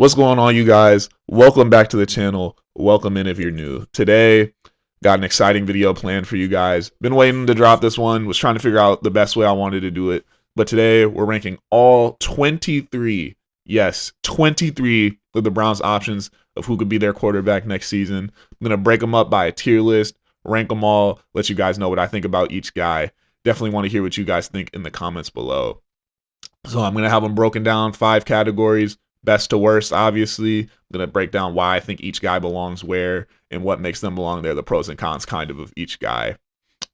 What's going on, you guys? Welcome back to the channel. Welcome in if you're new. Today, got an exciting video planned for you guys. Been waiting to drop this one, was trying to figure out the best way I wanted to do it. But today, we're ranking all 23, yes, 23 of the Browns options of who could be their quarterback next season. I'm going to break them up by a tier list, rank them all, let you guys know what I think about each guy. Definitely want to hear what you guys think in the comments below. So I'm going to have them broken down 5 categories, best to worst, obviously. I'm going to break down why I think each guy belongs where and what makes them belong there, the pros and cons kind of each guy.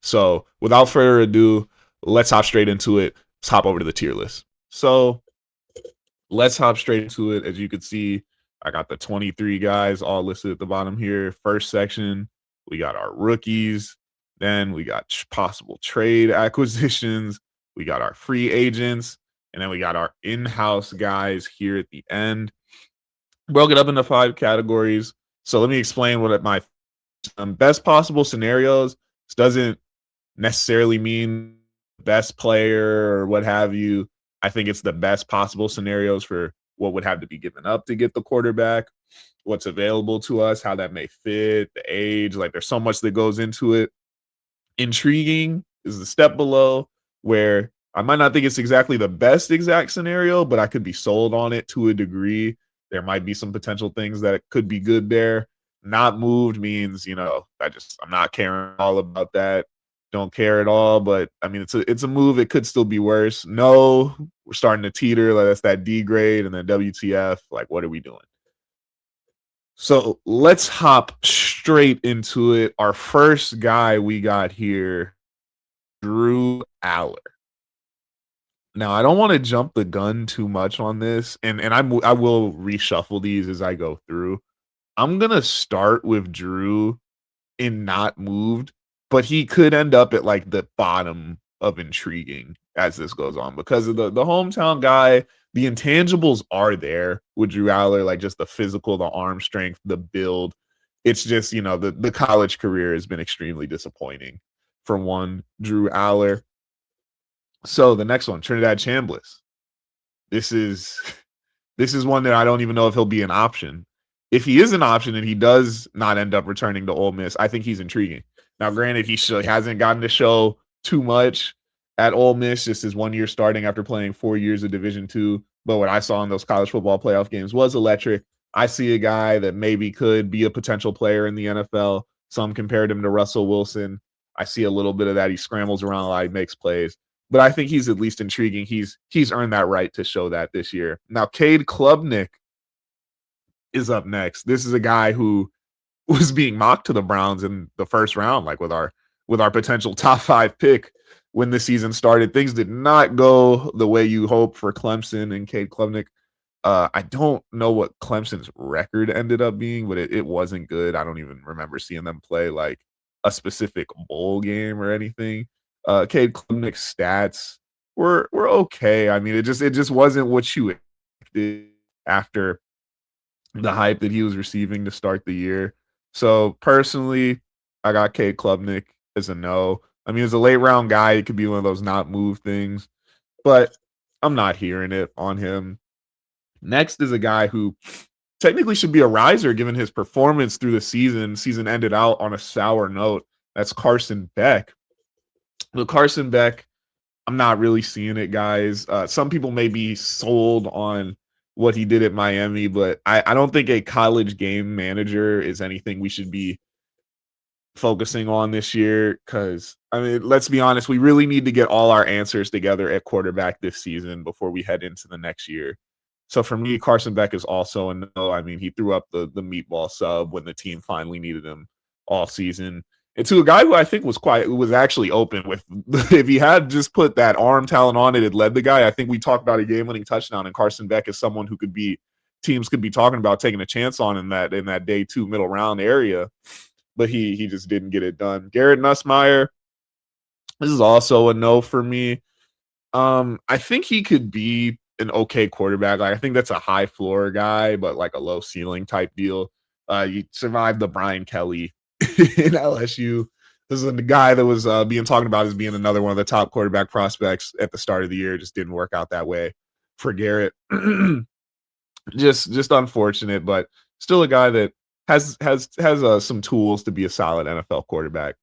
So without further ado, let's hop straight into it. Let's hop over to the tier list. So let's hop straight into it. As you can see, I got the 23 guys all listed at the bottom here. First section, we got our rookies. Then we got possible trade acquisitions. We got our free agents. And then we got our in-house guys here at the end. Broke it up into 5 categories. So let me explain what my best possible scenarios. This doesn't necessarily mean best player or what have you. I think it's the best possible scenarios for what would have to be given up to get the quarterback, what's available to us, how that may fit, the age. Like there's so much that goes into it. Intriguing is the step below, where I might not think it's exactly the best exact scenario, but I could be sold on it to a degree. There might be some potential things that could be good there. Not moved means, I'm not caring all about that. Don't care at all. But I mean, it's a move. It could still be worse. No, we're starting to teeter. Like that's that D grade, and then WTF. Like, what are we doing? So let's hop straight into it. Our first guy we got here, Drew Aller. Now, I don't want to jump the gun too much on this, and I will reshuffle these as I go through. I'm gonna start with Drew in not moved, but he could end up at like the bottom of intriguing as this goes on because of the hometown guy. The intangibles are there with Drew Aller, like just the physical, the arm strength, the build. It's just, the college career has been extremely disappointing for one Drew Aller. So the next one, Trinidad Chambliss. This is this is one that I don't even know if he'll be an option. If he is an option and he does not end up returning to Ole Miss, I think he's intriguing. Now, granted, he hasn't gotten to show too much at Ole Miss, just his 1 year starting after playing 4 years of Division II. But what I saw in those college football playoff games was electric. I see a guy that maybe could be a potential player in the NFL. Some compared him to Russell Wilson. I see a little bit of that. He scrambles around a lot, he makes plays. But I think he's at least intriguing. He's earned that right to show that this year. Now, Cade Klubnik is up next. This is a guy who was being mocked to the Browns in the first round, like with our potential top 5 pick when the season started. Things did not go the way you hope for Clemson and Cade Klubnik. I don't know what Clemson's record ended up being, but it wasn't good. I don't even remember seeing them play like a specific bowl game or anything. Cade Klubnik's stats were okay. I mean, it just wasn't what you expected after the hype that he was receiving to start the year. So personally, I got Cade Klubnik as a no. I mean, as a late round guy, it could be one of those not move things, but I'm not hearing it on him. Next is a guy who technically should be a riser given his performance through the season. Season ended out on a sour note. That's Carson Beck. But Carson Beck, I'm not really seeing it, guys. Some people may be sold on what he did at Miami, but I don't think a college game manager is anything we should be focusing on this year. Because, I mean, let's be honest, we really need to get all our answers together at quarterback this season before we head into the next year. So for me, Carson Beck is also a no. I mean, he threw up the meatball sub when the team finally needed him all season. And to a guy who I think was actually open with, if he had just put that arm talent on it, it led the guy. I think we talked about a game-winning touchdown, and Carson Beck is someone who teams could be talking about taking a chance on in that day 2 middle round area, but he just didn't get it done. Garrett Nussmeier, this is also a no for me. I think he could be an okay quarterback. Like, I think that's a high floor guy, but like a low ceiling type deal. You survived the Brian Kelly in LSU. This is the guy that was being talked about as being another one of the top quarterback prospects at the start of the year. Just didn't work out that way for Garrett. Just unfortunate, but still a guy that has some tools to be a solid NFL quarterback.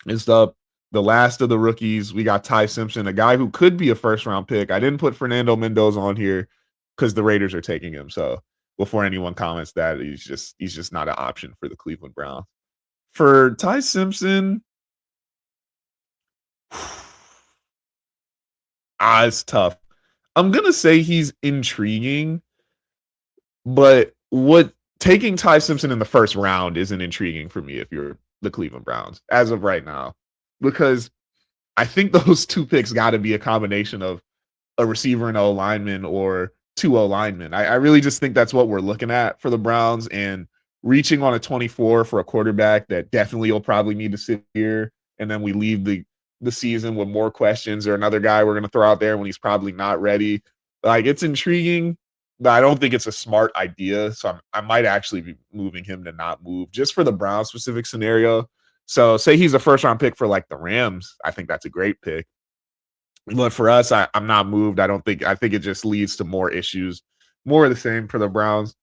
It's the last of the rookies. We got Ty Simpson, a guy who could be a first round pick. I didn't put Fernando Mendoza on here because the Raiders are taking him. So before anyone comments that, he's just not an option for the Cleveland Browns. For Ty Simpson, it's tough. I'm gonna say he's intriguing, but what taking Ty Simpson in the first round isn't intriguing for me if you're the Cleveland Browns as of right now, because I think those two picks got to be a combination of a receiver and O lineman or two O linemen. I really just think that's what we're looking at for the Browns, and reaching on a 24 for a quarterback that definitely will probably need to sit here, and then we leave the season with more questions or another guy we're going to throw out there when he's probably not ready. Like, it's intriguing, but I don't think it's a smart idea. So I might actually be moving him to not move just for the Browns specific scenario. So say he's a first round pick for like the Rams. I think that's a great pick. But for us, I'm not moved. I think it just leads to more issues, more of the same for the Browns.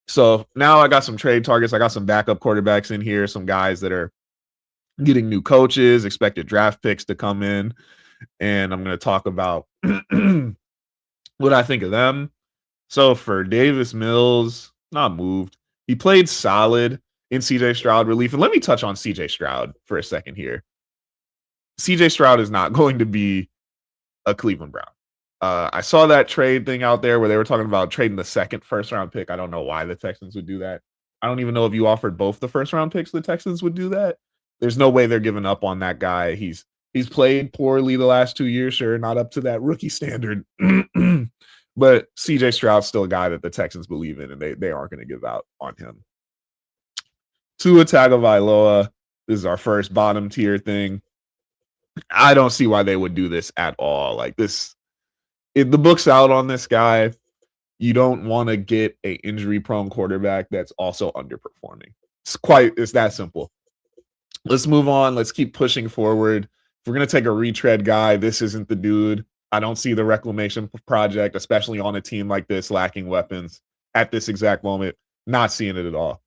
So now I got some trade targets. I got some backup quarterbacks in here, some guys that are getting new coaches, expected draft picks to come in. And I'm going to talk about what I think of them. So for Davis Mills, not moved. He played solid in CJ Stroud relief. And let me touch on CJ Stroud for a second here. CJ Stroud is not going to be a Cleveland Brown. I saw that trade thing out there where they were talking about trading the second first round pick. I don't know why the Texans would do that. I don't even know if you offered both the first round picks, the Texans would do that. There's no way they're giving up on that guy. He's played poorly the last 2 years, sure, not up to that rookie standard. But CJ Stroud's still a guy that the Texans believe in, and they aren't going to give out on him. Tua Tagovailoa, this is our first bottom tier thing. I don't see why they would do this at all. Like this, if the book's out on this guy, you don't want to get a injury-prone quarterback that's also underperforming. It's that simple. Let's move on. Let's keep pushing forward. If we're going to take a retread guy, this isn't the dude. I don't see the reclamation project, especially on a team like this, lacking weapons at this exact moment. Not seeing it at all.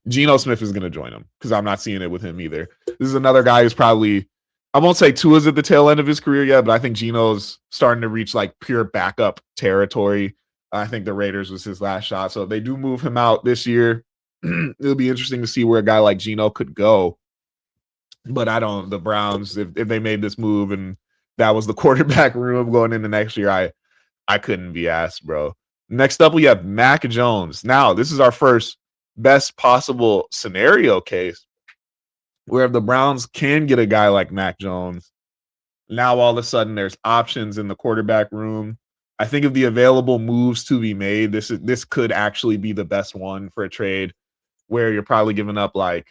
Geno Smith is going to join him because I'm not seeing it with him either. This is another guy who's probably, I won't say Tua's at the tail end of his career yet, but I think Geno's starting to reach like pure backup territory. I think the Raiders was his last shot. So if they do move him out this year, it'll be interesting to see where a guy like Geno could go. But the Browns, if they made this move and that was the quarterback room going into next year, I couldn't be asked, bro. Next up, we have Mac Jones. Now, this is our first best possible scenario case where if the Browns can get a guy like Mac Jones, now all of a sudden there's options in the quarterback room. I think of the available moves to be made, this could actually be the best one for a trade where you're probably giving up like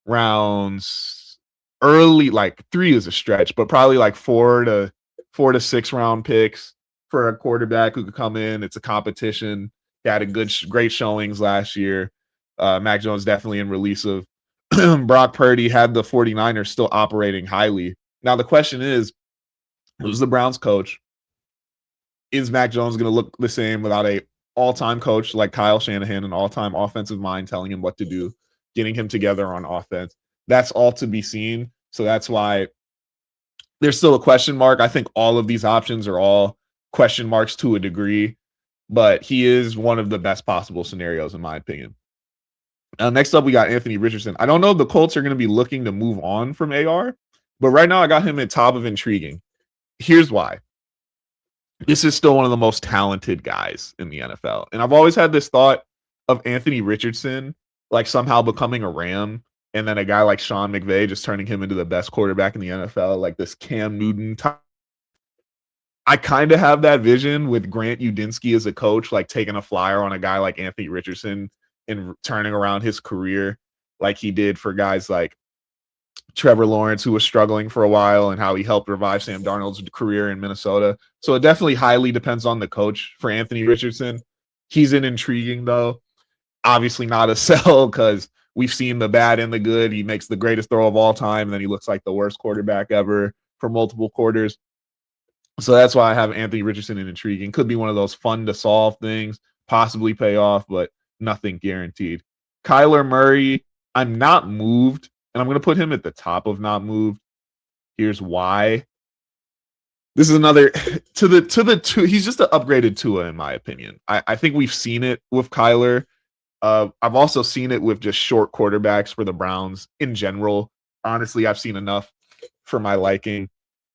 rounds early, like 3 is a stretch, but probably like 4 to 6 round picks for a quarterback who could come in. It's a competition. He had great showings last year. Mac Jones definitely in release of Brock Purdy, had the 49ers still operating highly. Now the question is, who's the Browns coach? Is Mac Jones going to look the same without a all-time coach like Kyle Shanahan, an all-time offensive mind telling him what to do, getting him together on offense? That's all to be seen. So that's why there's still a question mark. I think all of these options are all question marks to a degree, but he is one of the best possible scenarios in my opinion. Next up, we got Anthony Richardson. I don't know if the Colts are going to be looking to move on from AR, but right now I got him at top of intriguing. Here's why. This is still one of the most talented guys in the NFL. And I've always had this thought of Anthony Richardson like somehow becoming a Ram, and then a guy like Sean McVay just turning him into the best quarterback in the NFL, like this Cam Newton type. I kind of have that vision with Grant Udinski as a coach, like taking a flyer on a guy like Anthony Richardson and turning around his career like he did for guys like Trevor Lawrence, who was struggling for a while, and how he helped revive Sam Darnold's career in Minnesota. So it definitely highly depends on the coach for Anthony Richardson. He's an intriguing, though. Obviously not a sell because we've seen the bad and the good. He makes the greatest throw of all time, and then he looks like the worst quarterback ever for multiple quarters. So that's why I have Anthony Richardson in intriguing. Could be one of those fun to solve things, possibly pay off, but nothing guaranteed. Kyler Murray, I'm not moved, and I'm going to put him at the top of not moved. Here's why. This is another to the two. He's just an upgraded Tua, in my opinion. I think we've seen it with Kyler. I've also seen it with just short quarterbacks for the Browns in general. Honestly, I've seen enough for my liking.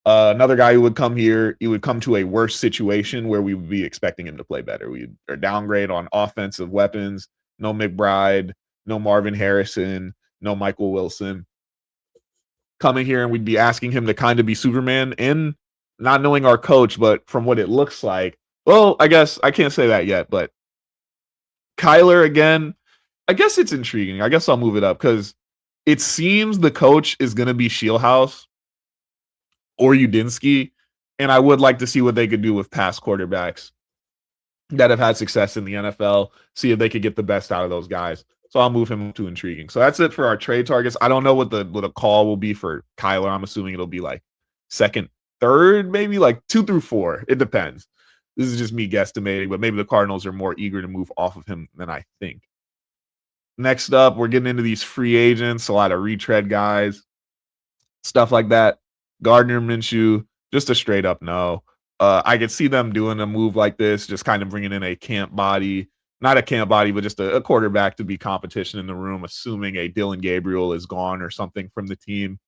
Another guy who would come here, he would come to a worse situation where we would be expecting him to play better. We are downgrade on offensive weapons. No McBride, no Marvin Harrison, no Michael Wilson. Coming here and we'd be asking him to kind of be Superman and not knowing our coach, but from what it looks like, well, I guess I can't say that yet, but Kyler again, I guess it's intriguing. I guess I'll move it up because it seems the coach is going to be Shieldhouse or Udinsky, and I would like to see what they could do with past quarterbacks that have had success in the NFL, see if they could get the best out of those guys. So I'll move him to intriguing. So that's it for our trade targets. I don't know what the call will be for Kyler. I'm assuming it'll be like second, third, maybe like 2 through 4. It depends. This is just me guesstimating, but maybe the Cardinals are more eager to move off of him than I think. Next up, we're getting into these free agents, a lot of retread guys, stuff like that. Gardner Minshew, just a straight up no. I could see them doing a move like this, just kind of bringing in a camp body, not a camp body, but just a quarterback to be competition in the room, assuming a Dylan Gabriel is gone or something from the team.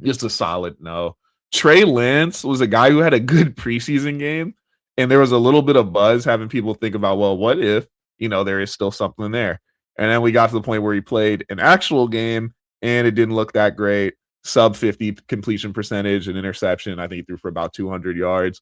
Just a solid no. Trey Lance was a guy who had a good preseason game, and there was a little bit of buzz having people think about, well, what if, there is still something there? And then we got to the point where he played an actual game, and it didn't look that great. Sub 50 completion percentage and interception. I think he threw for about 200 yards.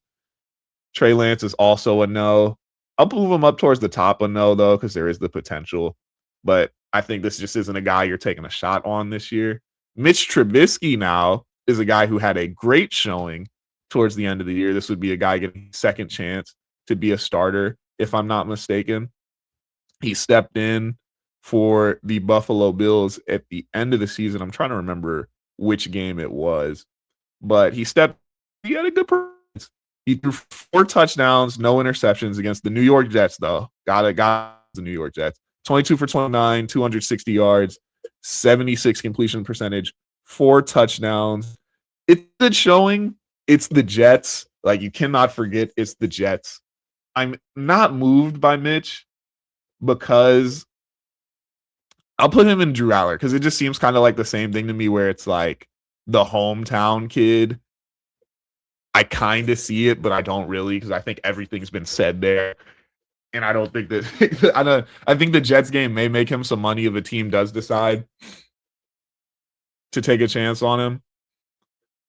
Trey Lance is also a no. I'll move him up towards the top of no, though, because there is the potential. But I think this just isn't a guy you're taking a shot on this year. Mitch Trubisky now is a guy who had a great showing towards the end of the year. This would be a guy getting a second chance to be a starter, if I'm not mistaken. He stepped in for the Buffalo Bills at the end of the season. I'm trying to remember which game it was, but he had a good performance. He threw 4 touchdowns, no interceptions against the New York Jets, though. Got the New York Jets. 22 for 29, 260 yards, 76 completion percentage, 4 touchdowns. It's good showing. It's the Jets. Like, you cannot forget it's the Jets. I'm not moved by Mitch because I'll put him in Drew Aller because it just seems kind of like the same thing to me where it's like the hometown kid. I kind of see it, but I don't really because I think everything's been said there. And I don't think that I think the Jets game may make him some money if a team does decide to take a chance on him.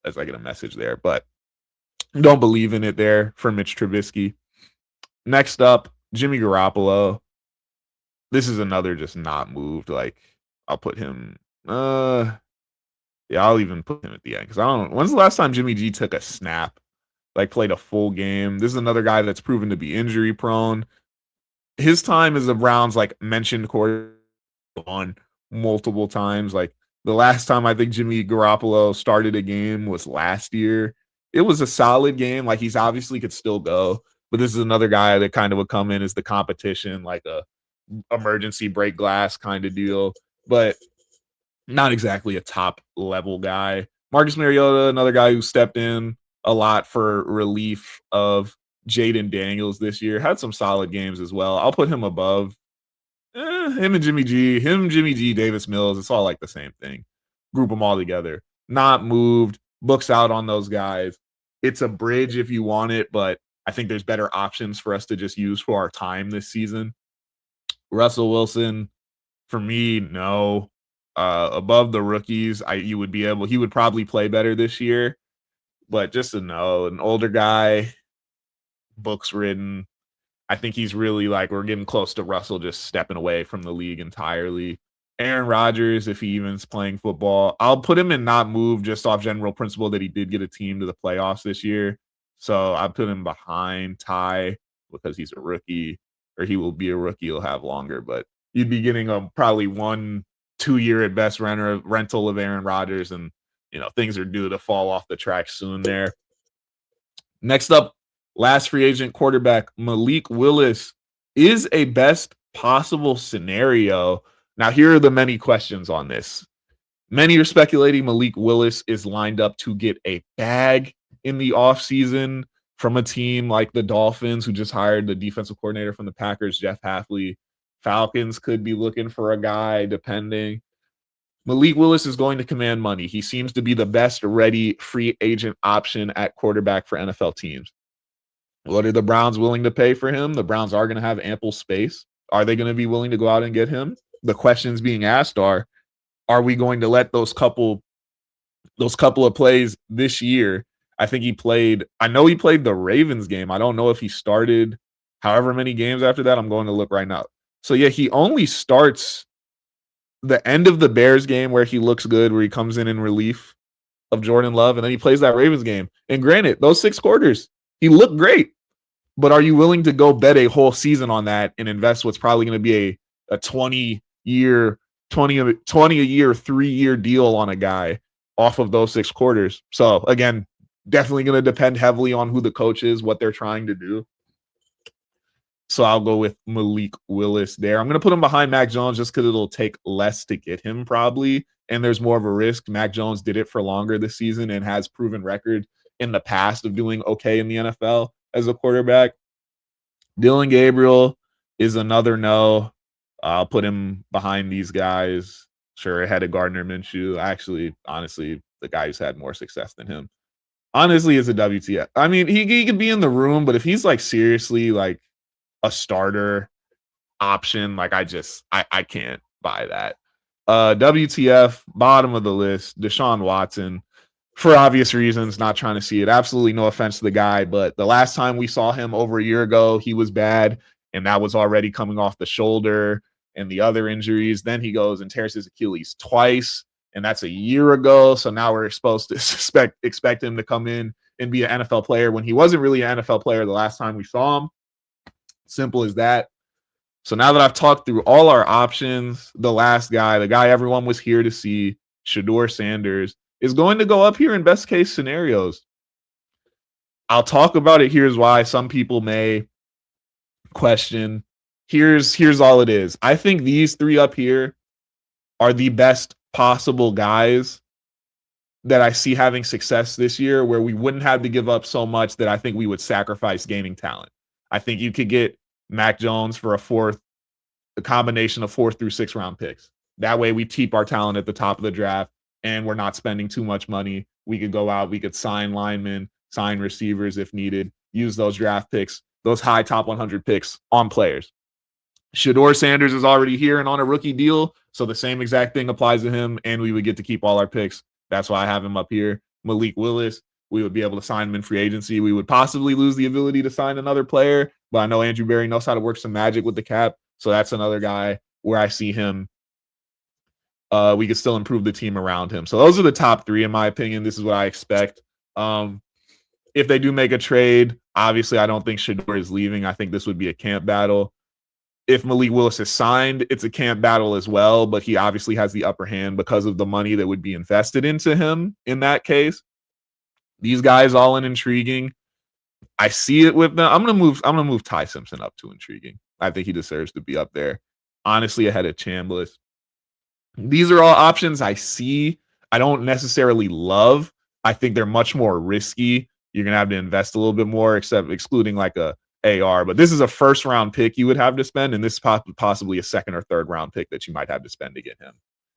As I get a message there, but don't believe in it there for Mitch Trubisky. Next up, Jimmy Garoppolo. This is another just not moved. Like, I'll put him. Yeah, I'll even put him at the end because I don't. When's the last time Jimmy G took a snap, like played a full game? This is another guy that's proven to be injury prone. His time as the Browns like mentioned quarterback on multiple times. Like the last time I think Jimmy Garoppolo started a game was last year. It was a solid game. Like he's obviously could still go, but this is another guy that kind of would come in as the competition, like a emergency break glass kind of deal, but not exactly a top level guy. Marcus Mariota, another guy who stepped in a lot for relief of Jaden Daniels this year, had some solid games as well. I'll put him above him and Jimmy G, Davis Mills. It's all like the same thing. Group them all together. Not moved. Books out on those guys. It's a bridge if you want it, but I think there's better options for us to just use for our time this season. Russell Wilson, for me, no. Above the rookies, he would probably play better this year, but just a no. An older guy, books written. I think he's really like we're getting close to Russell just stepping away from the league entirely. Aaron Rodgers, if he even's playing football, I'll put him in not move just off general principle that he did get a team to the playoffs this year. So I put him behind Ty because he's a rookie, or he will be a rookie. He'll have longer, but you'd be getting a probably 1-2 year at best rental of Aaron Rodgers, and things are due to fall off the track soon there. Next up, last free agent quarterback, Malik Willis, is a best possible scenario. Now, here are the many questions on this. Many are speculating Malik Willis is lined up to get a bag in the offseason from a team like the Dolphins, who just hired the defensive coordinator from the Packers, Jeff Hafley. Falcons could be looking for a guy, depending. Malik Willis is going to command money. He seems to be the best ready free agent option at quarterback for NFL teams. What are the Browns willing to pay for him? The Browns are going to have ample space. Are they going to be willing to go out and get him? The questions being asked are we going to let those couple of plays this year? I think I know he played the Ravens game. I don't know if he started however many games after that. I'm going to look right now. So yeah, he only starts the end of the Bears game where he looks good, where he comes in relief of Jordan Love, and then he plays that Ravens game. And granted, those 6 quarters, he looked great. But are you willing to go bet a whole season on that and invest what's probably going to be a 20-year, 3-year deal on a guy off of those 6 quarters? So again, definitely going to depend heavily on who the coach is, what they're trying to do. So I'll go with Malik Willis there. I'm going to put him behind Mac Jones just because it'll take less to get him probably, and there's more of a risk. Mac Jones did it for longer this season and has proven record in the past of doing okay in the NFL as a quarterback. Dillon Gabriel is another no. I'll put him behind these guys. Sure, ahead of Gardner Minshew. Actually, honestly, the guy who's had more success than him, honestly, is a WTF. I mean, he could be in the room, but if he's like seriously like a starter option, like I can't buy that. WTF, bottom of the list, Deshaun Watson. For obvious reasons, not trying to see it. Absolutely no offense to the guy, but the last time we saw him over a year ago, he was bad, and that was already coming off the shoulder and the other injuries. Then he goes and tears his Achilles twice, and that's a year ago. So now we're supposed to expect him to come in and be an NFL player when he wasn't really an NFL player the last time we saw him. Simple as that. So now that I've talked through all our options, the last guy, the guy everyone was here to see, Shedeur Sanders, is going to go up here in best case scenarios. I'll talk about it. Here's why. Some people may question. Here's all it is. I think these 3 up here are the best possible guys that I see having success this year, where we wouldn't have to give up so much that I think we would sacrifice gaining talent. I think you could get Mac Jones for a combination of 4th through 6th round picks. That way we keep our talent at the top of the draft and we're not spending too much money. We could go out, we could sign linemen, sign receivers if needed, use those draft picks, those high top 100 picks on players. Shedeur Sanders is already here and on a rookie deal, so the same exact thing applies to him, and we would get to keep all our picks. That's why I have him up here. Malik Willis, we would be able to sign him in free agency. We would possibly lose the ability to sign another player, but I know Andrew Berry knows how to work some magic with the cap, so that's another guy where I see him. We could still improve the team around him. So those are the top 3, in my opinion. This is what I expect. If they do make a trade, obviously I don't think Shedeur is leaving. I think this would be a camp battle. If Malik Willis is signed, it's a camp battle as well, but he obviously has the upper hand because of the money that would be invested into him in that case. These guys all intriguing. I see it with them. I'm gonna move Ty Simpson up to intriguing. I think he deserves to be up there. Honestly, ahead of Chambliss. These are all options I see. I don't necessarily love. I think they're much more risky. You're going to have to invest a little bit more, excluding like a AR. But this is a 1st round pick you would have to spend, and this is possibly a 2nd or 3rd round pick that you might have to spend to get him.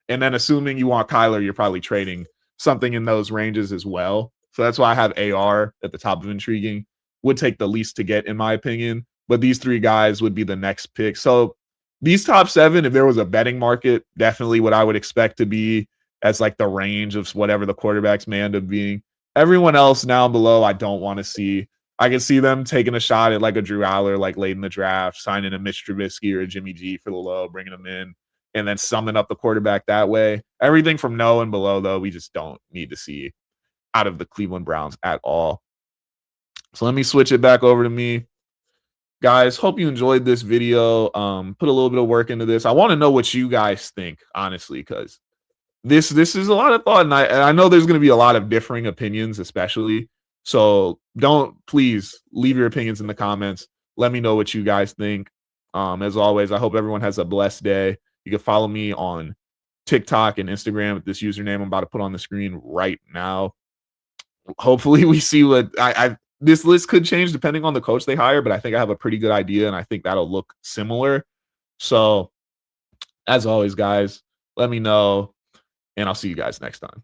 And then assuming you want Kyler, you're probably trading something in those ranges as well. So that's why I have AR at the top of intriguing. Would take the least to get, in my opinion. But these 3 guys would be the next pick. So these top 7, if there was a betting market, definitely what I would expect to be as like the range of whatever the quarterbacks may end up being. Everyone else down below, I don't want to see. I can see them taking a shot at like a Drew Aller, like late in the draft, signing a Mitch Trubisky or a Jimmy G for the low, bringing them in, and then summing up the quarterback that way. Everything from no and below, though, we just don't need to see out of the Cleveland Browns at all. So let me switch it back over to me. Guys, hope you enjoyed this video. Put a little bit of work into this. I want to know what you guys think, honestly, because this is a lot of thought, and I know there's going to be a lot of differing opinions, especially So please leave your opinions in the comments. Let me know what you guys think. As always, I hope everyone has a blessed day. You can follow me on TikTok and Instagram with this username I'm about to put on the screen right now. Hopefully we see what this list could change depending on the coach they hire, but I think I have a pretty good idea and I think that'll look similar. So as always, guys, let me know and I'll see you guys next time.